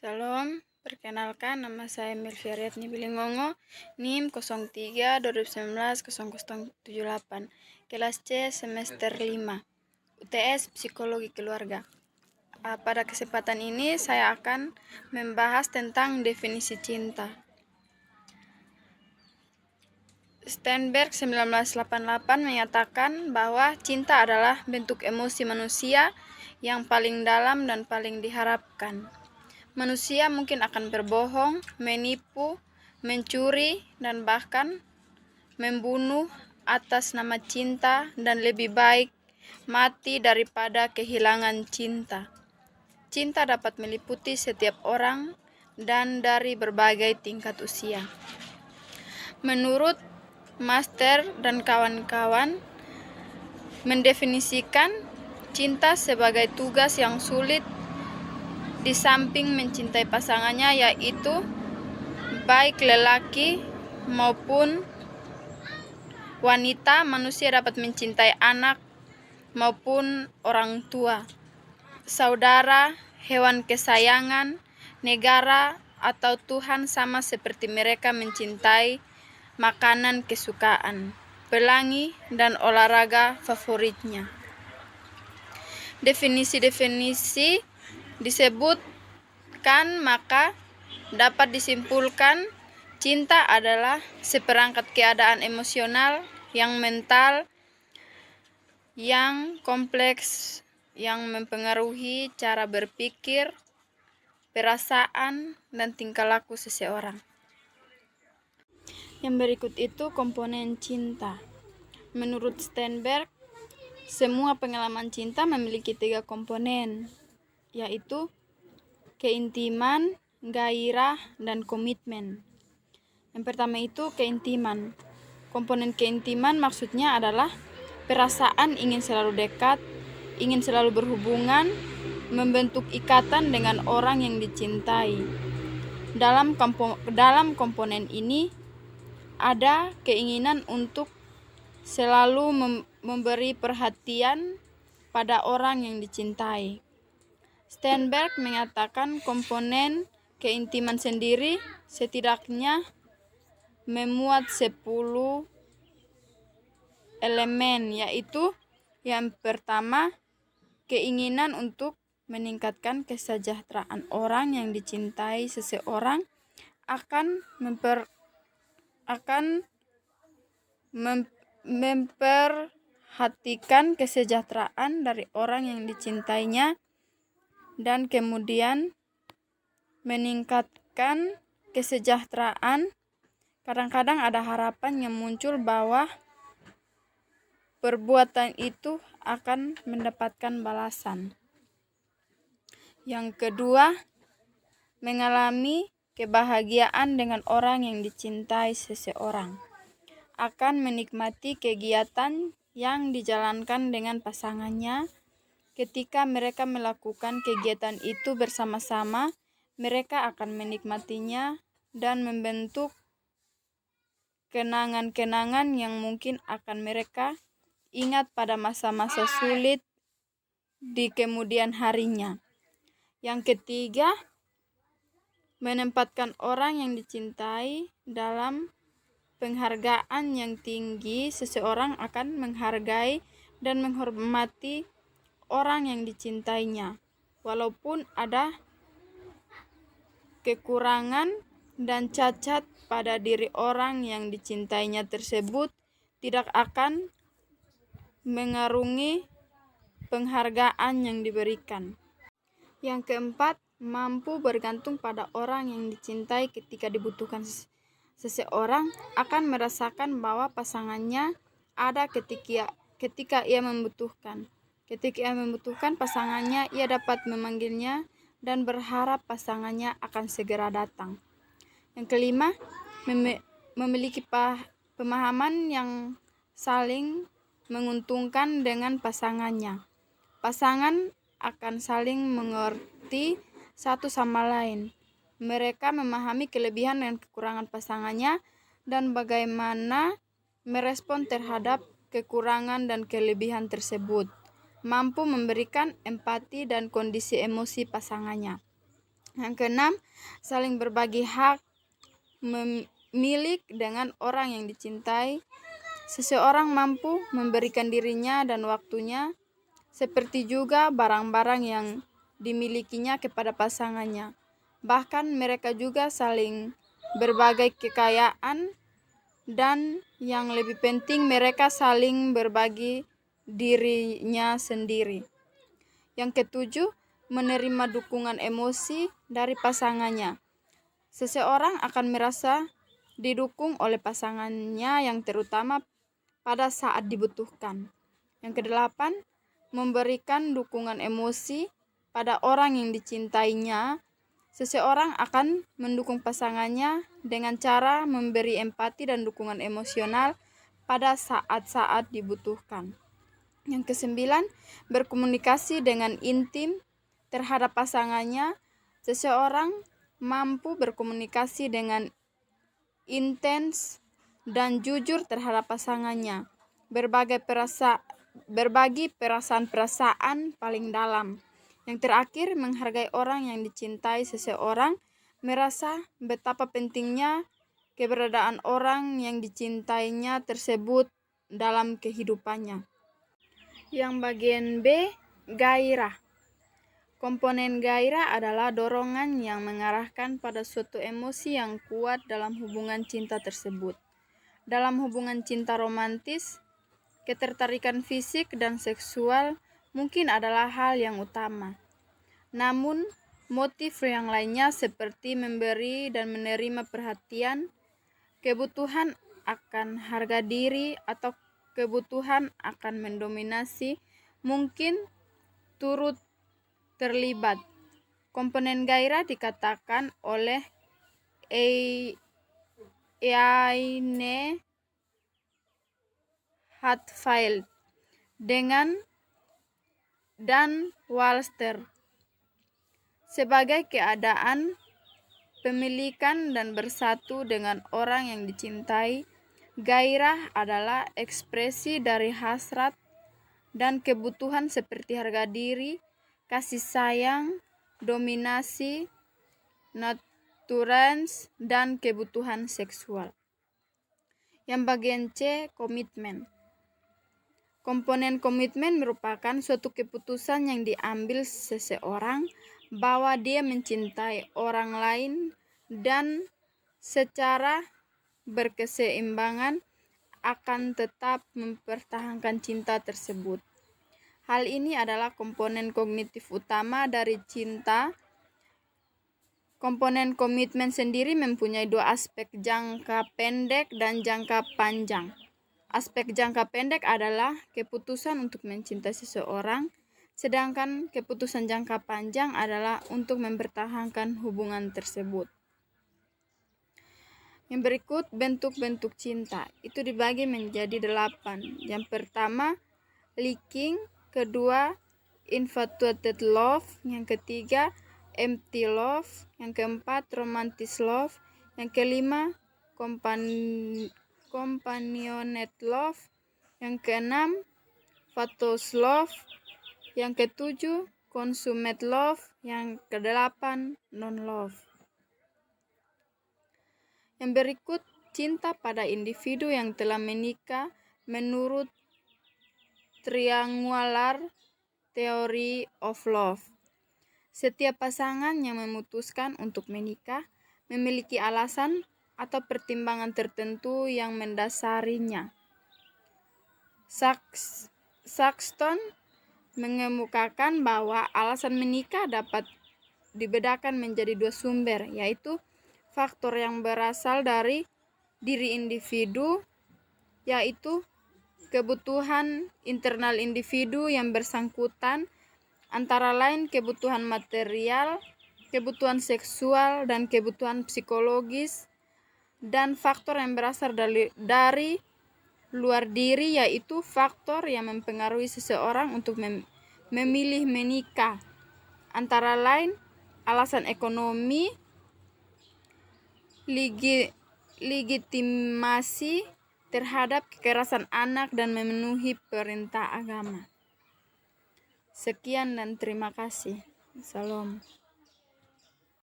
Salam, perkenalkan nama saya Melvia Riatni Bilingongo, NIM 03 2019 0078, kelas C semester 5, UTS Psikologi Keluarga. Pada kesempatan ini saya akan membahas tentang definisi cinta. Sternberg 1988 menyatakan bahwa cinta adalah bentuk emosi manusia yang paling dalam dan paling diharapkan. Manusia mungkin akan berbohong, menipu, mencuri, dan bahkan membunuh atas nama cinta, dan lebih baik mati daripada kehilangan cinta. Cinta dapat meliputi setiap orang dan dari berbagai tingkat usia. Menurut Master dan kawan-kawan mendefinisikan cinta sebagai tugas yang sulit di samping mencintai pasangannya, yaitu baik lelaki maupun wanita. Manusia dapat mencintai anak maupun orang tua, saudara, hewan kesayangan, negara, atau Tuhan, sama seperti mereka mencintai makanan kesukaan, pelangi, dan olahraga favoritnya. Definisi-definisi disebutkan, maka dapat disimpulkan cinta adalah seperangkat keadaan emosional yang mental, yang kompleks, yang mempengaruhi cara berpikir, perasaan, dan tingkah laku seseorang. Yang berikut itu komponen cinta. Menurut Sternberg, semua pengalaman cinta memiliki 3 komponen, yaitu keintiman, gairah, dan komitmen. Yang pertama itu keintiman. Komponen keintiman maksudnya adalah perasaan ingin selalu dekat, ingin selalu berhubungan, membentuk ikatan dengan orang yang dicintai. Dalam komponen ini ada keinginan untuk selalu memberi perhatian pada orang yang dicintai. Sternberg mengatakan komponen keintiman sendiri setidaknya memuat 10 elemen, yaitu yang pertama, keinginan untuk meningkatkan kesejahteraan orang yang dicintai. Seseorang akan memperhatikan kesejahteraan dari orang yang dicintainya dan kemudian meningkatkan kesejahteraan. Kadang-kadang ada harapan yang muncul bahwa perbuatan itu akan mendapatkan balasan. Yang kedua, mengalami kebahagiaan dengan orang yang dicintai. Seseorang akan menikmati kegiatan yang dijalankan dengan pasangannya. Ketika mereka melakukan kegiatan itu bersama-sama, mereka akan menikmatinya dan membentuk kenangan-kenangan yang mungkin akan mereka ingat pada masa-masa sulit di kemudian harinya. Yang ketiga, menempatkan orang yang dicintai dalam penghargaan yang tinggi. Seseorang akan menghargai dan menghormati orang yang dicintainya, walaupun ada kekurangan dan cacat pada diri orang yang dicintainya tersebut, tidak akan mengarungi penghargaan yang diberikan. Yang keempat, mampu bergantung pada orang yang dicintai. Ketika dibutuhkan, seseorang akan merasakan bahwa pasangannya ada ketika ia membutuhkan. Ketika ia membutuhkan pasangannya, ia dapat memanggilnya dan berharap pasangannya akan segera datang. Yang kelima, memiliki pemahaman yang saling menguntungkan dengan pasangannya. Pasangan akan saling mengerti satu sama lain. Mereka memahami kelebihan dan kekurangan pasangannya dan bagaimana merespon terhadap kekurangan dan kelebihan tersebut. Mampu memberikan empati dan kondisi emosi pasangannya. Yang keenam, saling berbagi hak milik dengan orang yang dicintai. Seseorang mampu memberikan dirinya dan waktunya, seperti juga barang-barang yang dimilikinya kepada pasangannya. Bahkan mereka juga saling berbagi kekayaan, dan yang lebih penting mereka saling berbagi dirinya sendiri. Yang ketujuh, menerima dukungan emosi dari pasangannya. Seseorang akan merasa didukung oleh pasangannya yang terutama pada saat dibutuhkan. Yang kedelapan, memberikan dukungan emosi pada orang yang dicintainya. Seseorang akan mendukung pasangannya dengan cara memberi empati dan dukungan emosional pada saat-saat dibutuhkan. Yang kesembilan, berkomunikasi dengan intim terhadap pasangannya. Seseorang mampu berkomunikasi dengan intens dan jujur terhadap pasangannya, berbagi perasaan-perasaan paling dalam. Yang terakhir, menghargai orang yang dicintai. Seseorang merasa betapa pentingnya keberadaan orang yang dicintainya tersebut dalam kehidupannya. Yang bagian B, gairah. Komponen gairah adalah dorongan yang mengarahkan pada suatu emosi yang kuat dalam hubungan cinta tersebut. Dalam hubungan cinta romantis, ketertarikan fisik dan seksual mungkin adalah hal yang utama. Namun, motif yang lainnya seperti memberi dan menerima perhatian, kebutuhan akan harga diri, atau kebutuhan akan mendominasi mungkin turut terlibat. Komponen gairah dikatakan oleh Eiine Hatfield dan Walster sebagai keadaan pemilikan dan bersatu dengan orang yang dicintai. Gairah adalah ekspresi dari hasrat dan kebutuhan seperti harga diri, kasih sayang, dominasi, nurturance, dan kebutuhan seksual. Yang bagian C, komitmen. Komponen komitmen merupakan suatu keputusan yang diambil seseorang bahwa dia mencintai orang lain dan secara berkeseimbangan akan tetap mempertahankan cinta tersebut. Hal ini adalah komponen kognitif utama dari cinta. Komponen komitmen sendiri mempunyai dua aspek, jangka pendek dan jangka panjang. Aspek jangka pendek adalah keputusan untuk mencintai seseorang, sedangkan keputusan jangka panjang adalah untuk mempertahankan hubungan tersebut. Yang berikut bentuk-bentuk cinta. Itu dibagi menjadi 8. Yang pertama, liking. Kedua, infatuated love. Yang ketiga, empty love. Yang keempat, romantic love. Yang kelima, companionate love. Yang keenam, fatous love. Yang ketujuh, consummate love. Yang kedelapan, non-love. Yang berikut cinta pada individu yang telah menikah menurut triangular theory of love. Setiap pasangan yang memutuskan untuk menikah memiliki alasan atau pertimbangan tertentu yang mendasarinya. Saxton mengemukakan bahwa alasan menikah dapat dibedakan menjadi dua sumber, yaitu faktor yang berasal dari diri individu, yaitu kebutuhan internal individu yang bersangkutan, antara lain kebutuhan material, kebutuhan seksual, dan kebutuhan psikologis, dan faktor yang berasal dari luar diri, yaitu faktor yang mempengaruhi seseorang untuk memilih menikah, antara lain alasan ekonomi, legitimasi terhadap kekerasan anak, dan memenuhi perintah agama. Sekian dan terima kasih. Salam.